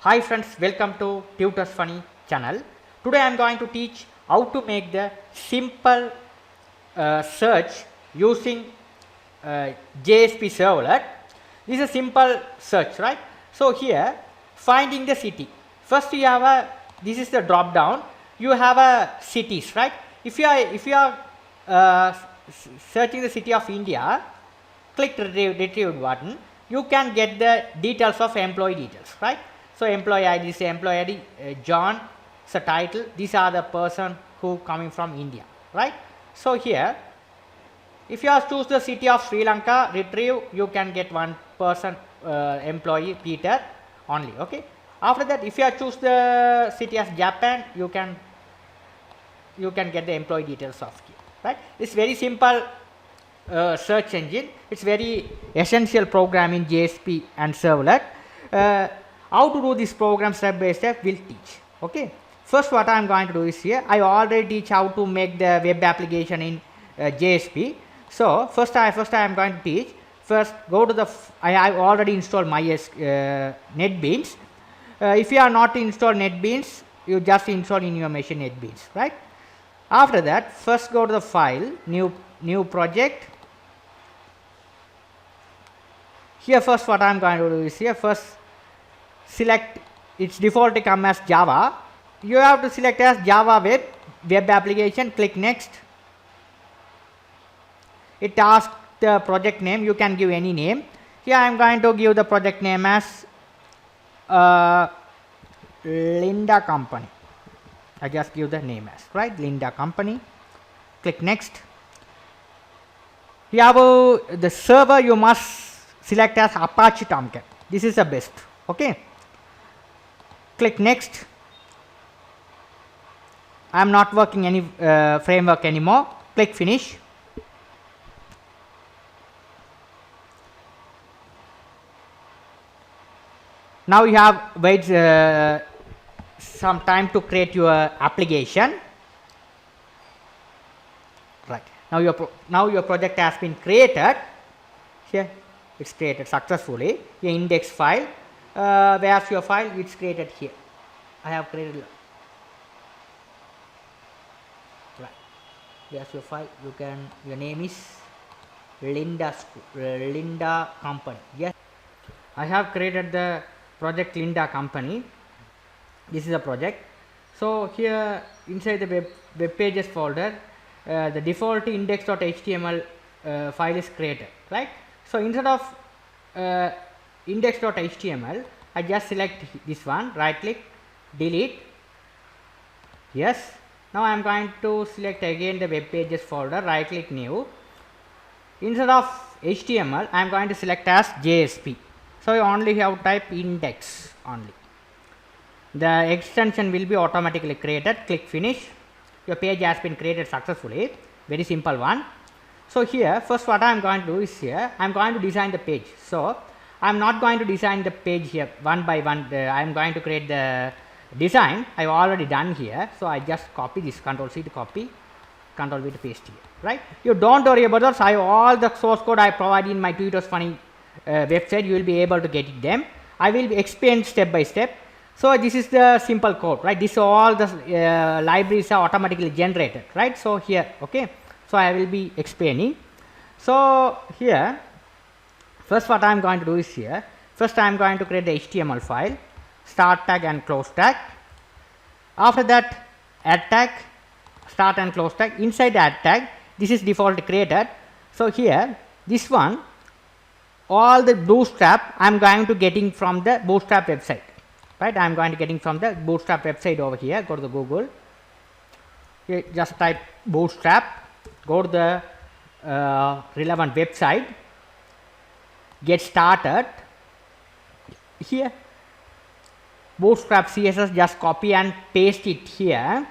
Hi friends, welcome to Tutors Funny channel. Today I am going to teach how to make the simple search using Jsp Servlet. This is a simple search, right? So here, finding the city. First you have a, this is the drop down. You have a cities, right? If you are searching the city of India, click retrieve button. You can get the details of employee details, right? So employee ID is employee ID, John is a title. These are the person who coming from India, right? So here, if you have choose the city of Sri Lanka, retrieve, you can get one person employee Peter only. Okay. After that, if you have choose the city as Japan, you can get the employee details of here, right? It's very simple search engine. It's very essential program in Jsp and Servlet. How to do this program step by step will teach. Okay. First, what I am going to do is here, I already teach how to make the web application in Jsp. So first I am going to teach. First, go to the I have already installed my NetBeans. If you are not installed NetBeans, you just install in your machine NetBeans, right? After that, first go to the file, new project. Here first what I am going to do is here, first select, its default to come as Java. You have to select as Java web application, click next. It asks the project name, you can give any name. Here I am going to give the project name as Linda Company. I just give the name as, right, Linda Company. Click next. You have the server, you must select as Apache Tomcat. This is the best. Okay. Click next. I am not working any framework anymore. Click finish. Now you have wait some time to create your application. Right. Now your project has been created. Here it's created successfully. Your index file. Where's your file? It's created here. I have created. Right. Where's your file? You can. Your name is Linda Company. Yes. I have created the project Linda Company. This is a project. So here inside the web pages folder, the default index.html file is created, right? So instead of index.html, I just select this one, right click, delete. Yes. Now I am going to select again the web pages folder, right click new. Instead of HTML, I am going to select as JSP. So you only have to type index only. The extension will be automatically created. Click finish. Your page has been created successfully. Very simple one. So here first what I am going to do is here I am going to design the page. So I am not going to design the page here one by one. I am going to create the design. I have already done here. So I just copy this, Control C to copy, Control V to paste here. Right. You don't worry about that. I have all the source code I provide in my Tutors Funny website. You will be able to get it them. I will explain step by step. So this is the simple code, right? This all the libraries are automatically generated, right? So here, okay. So I will be explaining. So here, first what I am going to do is here. First I am going to create the HTML file, start tag and close tag. After that, add tag, start and close tag. Inside the add tag, this is default created. So here, this one, all the bootstrap I am going to getting from the bootstrap website. Right, I am going to getting from the bootstrap website over here. Go to the Google. Here, just type bootstrap. Go to the relevant website. Get started. Here, bootstrap CSS. Just copy and paste it here.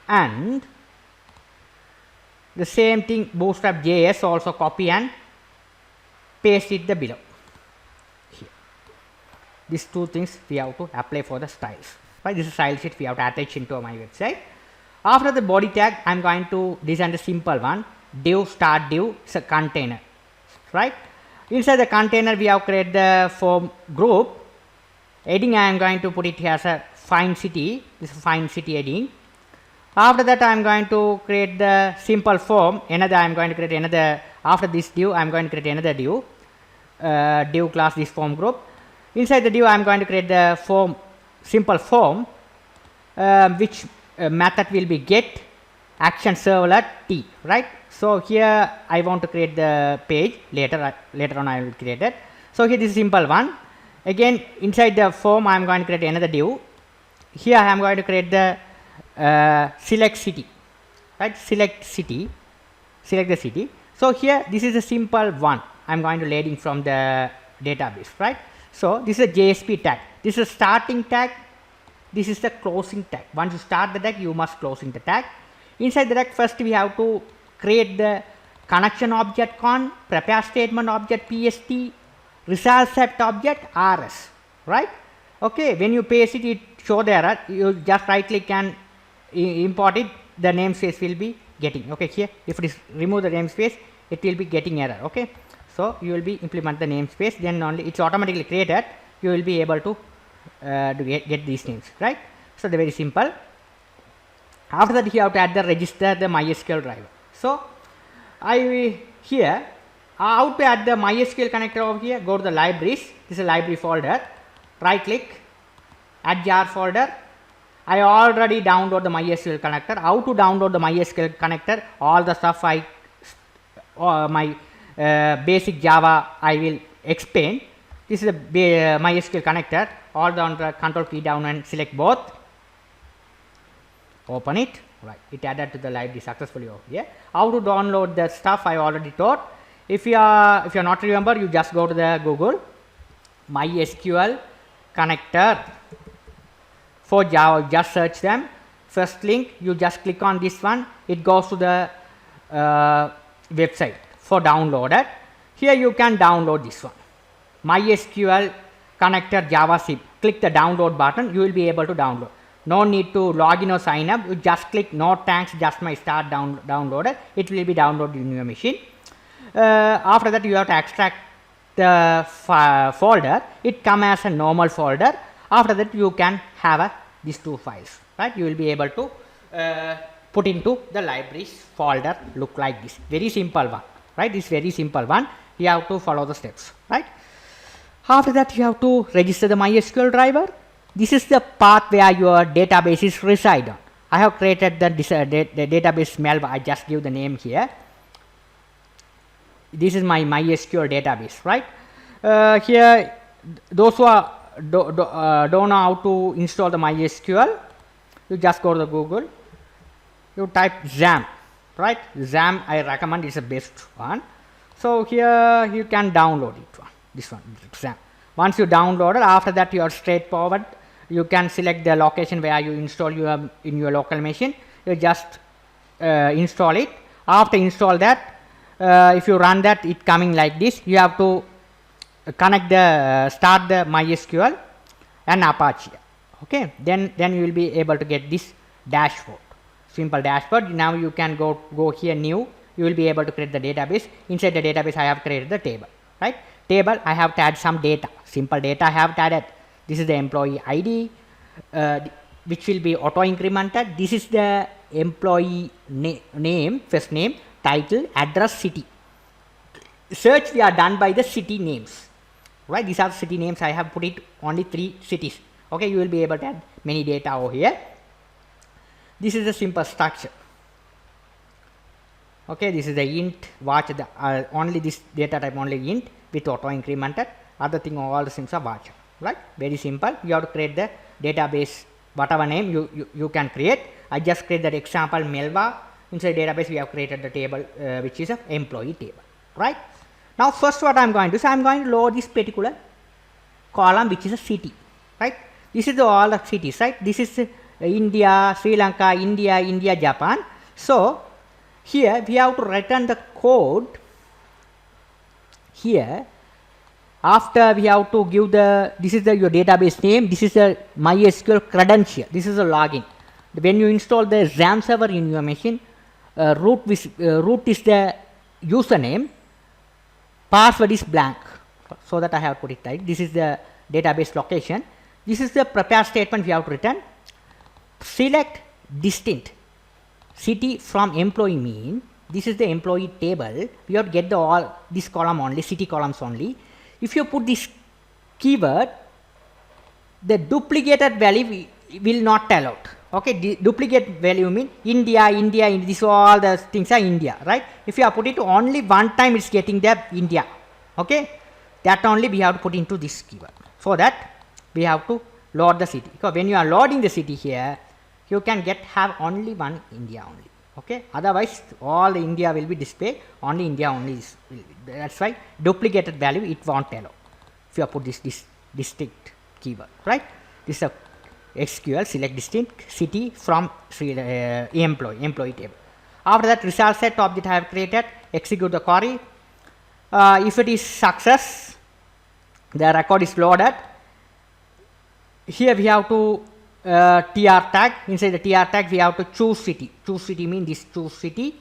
And the same thing, bootstrap JS also copy and paste it the below. These two things we have to apply for the styles. Right, this is style sheet we have to attach into my website. After the body tag, I am going to design the simple one. Div start div is a container, right? Inside the container we have created the form group. Heading I am going to put it as a find city. This is find city heading. After that I am going to create the simple form. Another I am going to create another, after this div I am going to create another div. Div class this form group. Inside the div I am going to create the form, simple form, which method will be get action servlet t, right. So here I want to create the page, later on I will create it. So here this is simple one. Again inside the form I am going to create another div. Here I am going to create the select city, right. Select city, select the city. So here this is a simple one I am going to loading from the database, right. So this is a JSP tag. This is a starting tag. This is the closing tag. Once you start the tag, you must closing the tag. Inside the tag, first we have to create the connection object con, prepare statement object PST, result set object RS, right. Okay, when you paste it, it show the error. You just right click and import it. The namespace will be getting. Okay, here if it is remove the namespace, it will be getting error. Okay, so you will be implement the namespace, then only it's automatically created. You will be able to get these names, right. So they're very simple. After that you have to add the register the MySQL driver. So I here how to add the MySQL connector over here, go to the libraries. This is a library folder, right click, add jar folder. I already download the MySQL connector. How to download the MySQL connector, all the stuff I my basic Java I will explain. This is a MySQL connector. All down the control key down and select both. Open it. Right, it added to the library successfully over here. How to download the stuff I already taught. If you are not remember, you just go to the Google MySQL connector for Java. Just search them. First link, you just click on this one. It goes to the website for downloaded. Here you can download this one. MySQL connector Java zip. Click the download button. You will be able to download. No need to log in or sign up. You just click no thanks, just my start downloaded. It will be downloaded in your machine. After that you have to extract the folder. It come as a normal folder. After that you can have these two files, right. You will be able to put into the libraries folder, look like this. Very simple one, right. This very simple one. You have to follow the steps, right. After that you have to register the MySQL driver. This is the path where your database is reside on. I have created the database mail. I just give the name here. This is my MySQL database, right. Here those who are don't know how to install the MySQL, you just go to the Google, you type XAMPP, right. XAMPP I recommend is the best one. So here you can download it, this one XAMPP. Once you download it, after that you are straightforward. You can select the location where you install your in your local machine. You just install it. After install that, if you run that, it coming like this. You have to connect the start the MySQL and Apache. Okay, then you will be able to get this dashboard, simple dashboard. Now you can go here new. You will be able to create the database. Inside the database I have created the table, right. Table I have to add some data, simple data I have to add it. This is the employee ID, which will be auto incremented. This is the employee name, first name, title, address, city. Search we are done by the city names, right. These are city names. I have put it only 3 cities. Okay, you will be able to add many data over here. This is a simple structure. Okay, this is the int. Watch the only this data type only int with auto incremented. Other thing all the things are watch. Right, very simple. You have to create the database, whatever name you can create. I just create that example Melva. Inside database we have created the table which is a employee table, right. Now first what I am going to do is I am going to load this particular column which is a city, right. This is all the cities, right. This is India, Sri Lanka, India, Japan. So here we have to return the code here. After we have to give the, this is the your database name, this is the MySQL credential, this is a login. When you install the XAMPP server in your machine, root is the username, password is blank, so that I have put it right. This is the database location. This is the prepare statement we have to return. Select distinct city from employee mean this is the employee table. We have to get the all this column only, city columns only. If you put this keyword, the duplicated value will not allowed. Okay, duplicate value mean India, this all the things are India, right? If you have put it only one time, it's getting the India. Okay, that only we have to put into this keyword, so that we have to load the city. Because when you are loading the city here, you can have only one India only. Okay, otherwise all the India will be displayed, only India only is, that's why duplicated value it won't allow if you put this distinct keyword, right? This is a SQL select distinct city from employee table. After that, result set object I have created, execute the query. If it is success, the record is loaded. Here we have to tr tag. Inside the tr tag we have to choose city. Choose city means this choose city.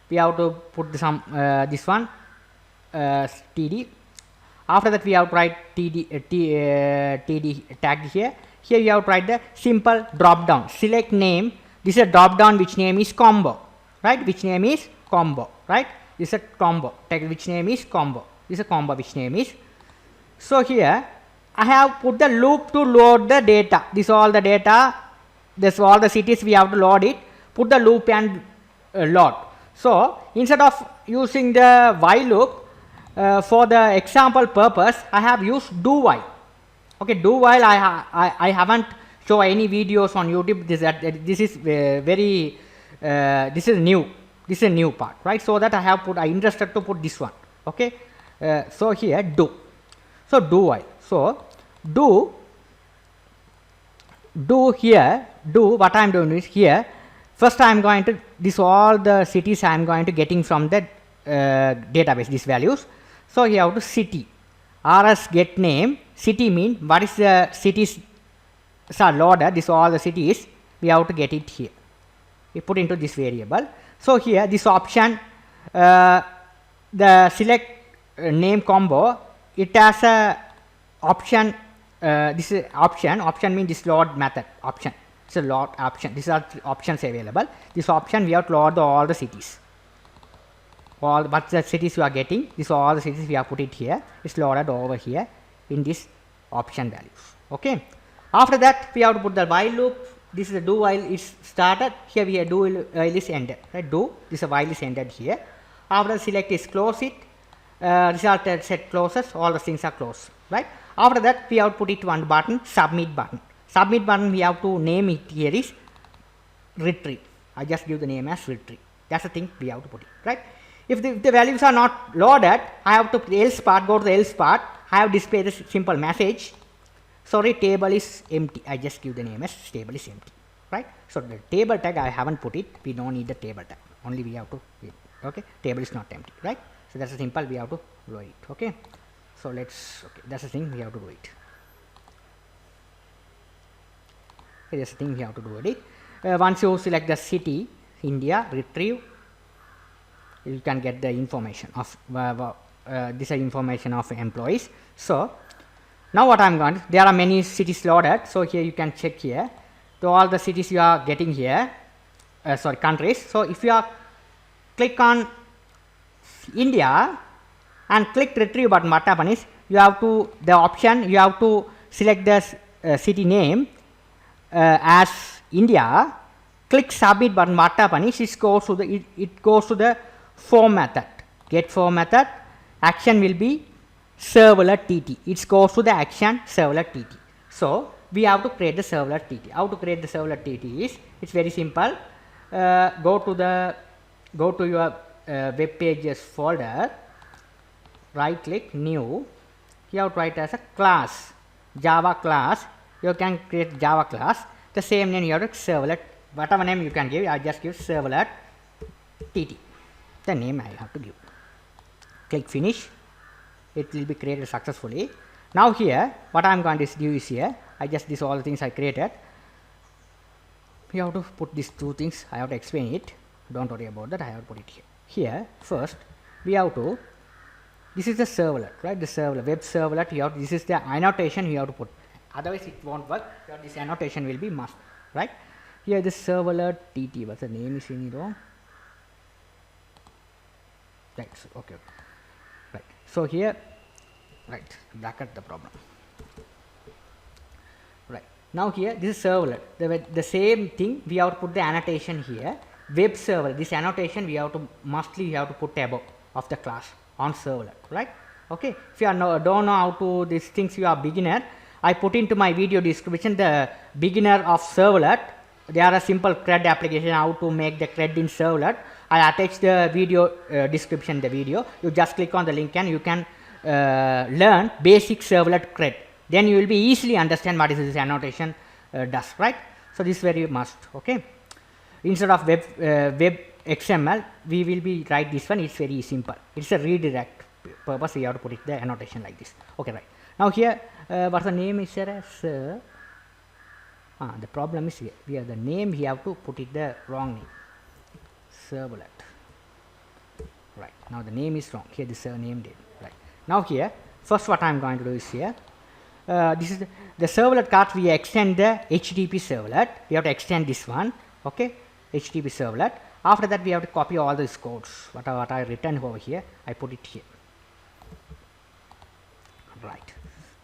We have to put some this one td. After that we have to write td tag here. Here you have to write the simple drop down. Select name. This is a drop down which name is combo, right? Which name is combo, right? This is a combo. Tag which name is combo. This is a combo which name is. So here I have put the loop to load the data. This all the data. This all the cities we have to load it. Put the loop and load. So instead of using the while loop for the example purpose, I have used do while. Okay, do while I haven't shown any videos on YouTube. This is very this is new. This is a new part, right? So that I interested to put this one. Okay, so here do. So do while. So do here. Do what I am doing is here. First I am going to this all the cities I am going to getting from the database these values. So here have to city. RS get name. City mean what is the cities are loaded. This all the cities we have to get it here. We put into this variable. So here this option the select name combo, it has a option. This is option. Option means this load method option. It's a load option. These are options available. This option we have to load all the cities. All what the cities you are getting. This all the cities we have put it here. It's loaded over here in this option values. Okay. After that we have to put the while loop. This is the do while is started. Here we have do while is ended. Right? Do this is while is ended here. After the select is close it. Result set closes. All the things are closed. Right. After that we have to put it one button, submit button. Submit button we have to name it here is retrieve. I just give the name as retrieve. That's the thing we have to put it. Right. If the values are not loaded, I have to else part, go to the else part. I have displayed this simple message. Sorry, table is empty. I just give the name as table is empty. Right. So the table tag I haven't put it. We don't need the table tag. Only we have to. Okay. Table is not empty. Right. So that's a simple. We have to do it. Okay. So let's. Okay. That's the thing we have to do it. Okay, that's the thing we have to do it. Once you select the city, India, retrieve. You can get the information of this is information of employees. So now what I am going to, there are many cities loaded. So here you can check here. So all the cities you are getting here, sorry, countries. So if you are click on India and click retrieve button, what happen is you have to the option you have to select the city name as India. Click submit button. What happen is it goes to the it goes to the form method. Get form method. Action will be servlet TT. It goes to the action servlet TT. So we have to create the servlet TT. How to create the servlet TT is it's very simple. Go to your web pages folder. Right click new. You have to write as a class Java class. You can create Java class. The same name you have to servlet. Whatever name you can give. I just give servlet TT. The name I have to give. Click finish. It will be created successfully. Now here what I am going to do is here I just this all the things I created. You have to put these two things. I have to explain it. Don't worry about that. I have to put it here. Here first we have to this is the servlet, right? The servlet, web servlet. You have, this is the annotation you have to put. Otherwise, it won't work. This annotation will be must, right? Here, the servlet TT. What's the name is in wrong? Right. So, okay. Right. So here, right. Bracket the problem. Right. Now here, this is servlet. The same thing. We have to put the annotation here. Web servlet. This annotation we have to put above of the class on servlet, right? Okay. If you are don't know how to these things, you are beginner. I put into my video description the beginner of servlet. There are a simple CRUD application how to make the CRUD in servlet. I attach the video description. The video. You just click on the link and you can learn basic servlet CRUD. Then you will be easily understand what is this annotation does, right? So this is very must. Okay. Instead of web XML, we will be write this one. It's very simple. It's a redirect purpose. We have to put it the annotation like this. Okay, right. Now here, what's the name is there? The problem is here. We have the name. We have to put it the wrong name. Servlet. Right. Now the name is wrong. Here this name did. Right. Now here, first what I am going to do is here. This is the servlet card. We extend the HTTP servlet. We have to extend this one. Okay. HTTP servlet. After that, we have to copy all these codes. What I written over here, I put it here. Right.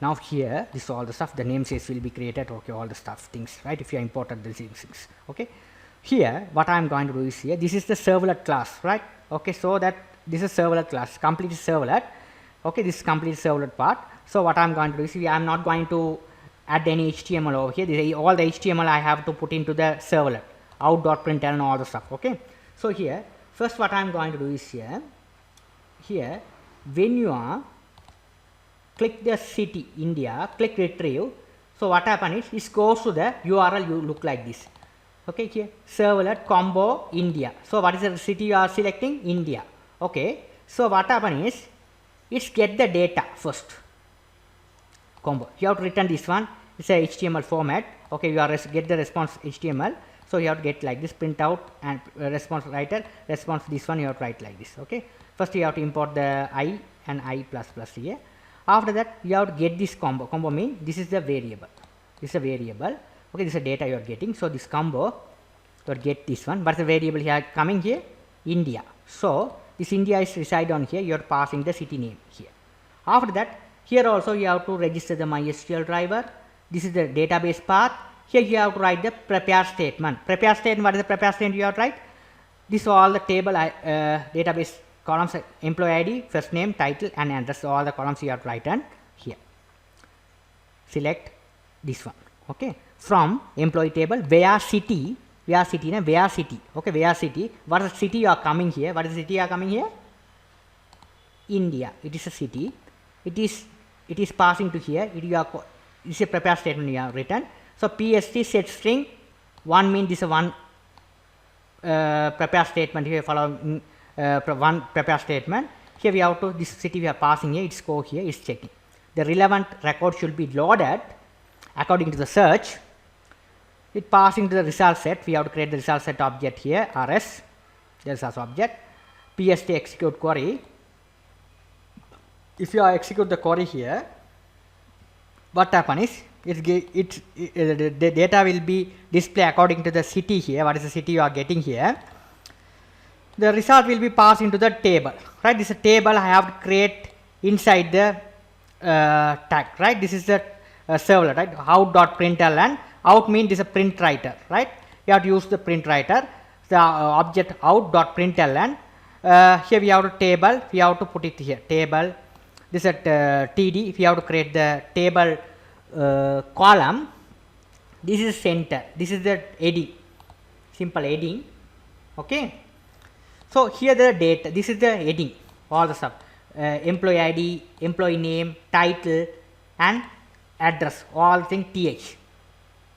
Now here, this all the stuff. The namespace will be created. Okay, all the stuff things. Right. If you imported these things. Okay. Here, what I am going to do is here. This is the servlet class. Right. Okay. So that this is servlet class. Complete servlet. Okay. This is complete servlet part. So what I am going to do is I am not going to add any HTML over here. All the HTML I have to put into the servlet. Out.println and all the stuff. Okay. So here, first what I am going to do is here when you are click the city India, click retrieve. So what happens is it goes to the URL. You look like this. Okay. Here servlet combo India. So what is the city you are selecting? India. Okay. So what happens is it's get the data first. Combo. You have to return this one. It's a HTML format. Okay. You are get the response HTML. So you have to get like this, print out and response writer, response this one you have to write like this. Okay. First you have to import the I and I plus plus here. After that you have to get this combo. Combo means this is the variable. This is a variable. Okay, this is the data you are getting. So this combo you get this one. But the variable here coming here India. So this India is reside on here. You are passing the city name here. After that here also you have to register the MySQL driver. This is the database path. Here you have to write the prepare statement. Prepare statement, what is the prepare statement you have to write? This is all the table database columns, employee ID, first name, title and address, all the columns you have to write and here. Select this one. Okay. From employee table, where city, where city. Okay, where city. What is the city you are coming here? What is the city you are coming here? India. It is a city. It is passing to here. This is a prepare statement you have written. So PST set string 1 means this is one prepare statement here, follow one prepare statement. Here we have to this city we are passing here, its score here is checking. The relevant record should be loaded according to the search. It passing to the result set. We have to create the result set object here, RS, the result object. PST execute query. If you execute the query here, what happens is the data will be displayed according to the city here. What is the city you are getting here? The result will be passed into the table, right? This is a table I have to create inside the tag, right? This is the servlet, right? Out.println. Out means this is a print writer, right? You have to use the print writer. The object out.println. Here we have a table. We have to put it here. Table. This is a TD. If you have to create the table column, this is center, this is the heading, simple heading. Okay. So here the data, this is the heading, all the stuff, employee ID, employee name, title and address, all thing th.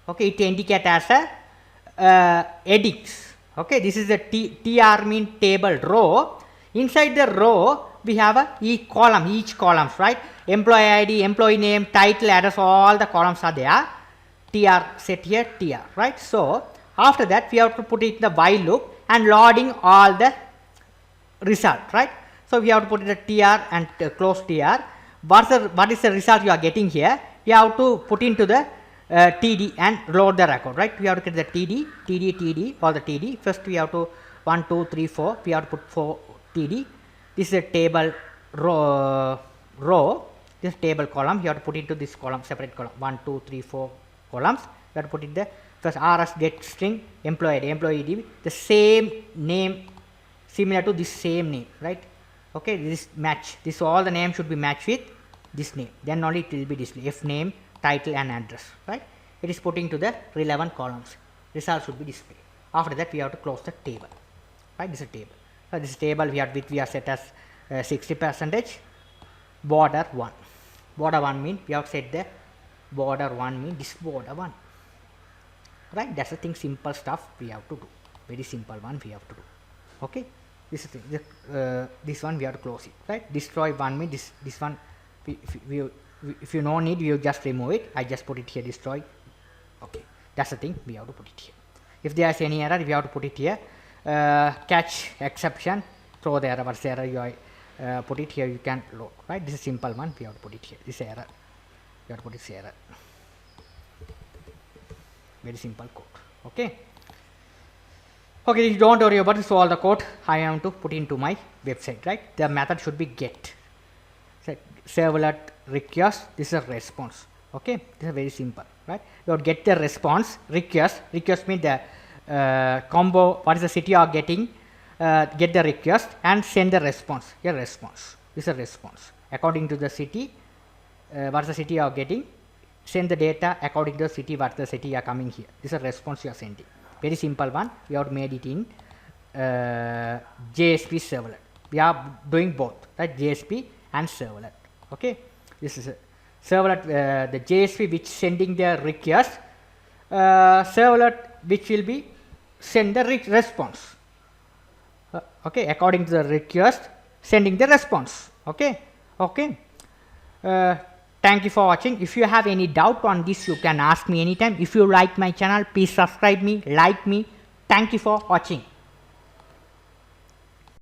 Okay, it indicate as a headings. Okay, this is the tr mean table row. Inside the row we have a each columns, right? Employee ID, employee name, title, address, all the columns are there. TR set here, TR, right? So after that we have to put it in the while loop and loading all the result, right? So we have to put the tr and close tr. What is the result you are getting here? You have to put into the td and load the record, right? We have to get the td, all the td. First we have to 1, 2, 3, 4. We have to put 4 td. This is a table row. This table column. You have to put into this column, separate column. 1, 2, 3, 4 columns. You have to put in the first rs get string employee ID, the same name, similar to this same name, right? Okay, this match. This all the name should be matched with this name. Then only it will be displayed. F name, title, and address, right? It is put into the relevant columns. Result should be displayed. After that, we have to close the table, right? This is a table. So this table we are set as 60%. Border 1. Border 1 mean we have set the border 1 mean this border 1. Right? That's the thing. Simple stuff we have to do. Very simple one we have to do. Okay. This is this one we have to close it. Right? Destroy 1 mean this one. If you no need, you just remove it. I just put it here. Destroy. Okay. That's the thing we have to put it here. If there is any error, we have to put it here. Catch exception. Throw the error. What's the error? You put it here. You can load. Right? This is simple one. We have to put it here. This error. You have to put this error. Very simple code. Okay. Okay, don't worry about it. So all the code I am to put into my website, right? The method should be get. So servlet request. This is a response. Okay, this is very simple, right? You would get the response request. Request means the combo. What is the city you are getting? Get the request and send the response. Your response. This is a response according to the city. What is the city you are getting? Send the data according to the city. What the city you are coming here. This is a response you are sending. Very simple one. We have made it in Jsp Servlet. We are doing both, right? Jsp and Servlet. Okay. This is a Servlet. The Jsp which sending the request. Servlet which will be send the response. Okay. According to the request, sending the response. Okay. Okay. Thank you for watching. If you have any doubt on this, you can ask me anytime. If you like my channel, please subscribe me, like me. Thank you for watching.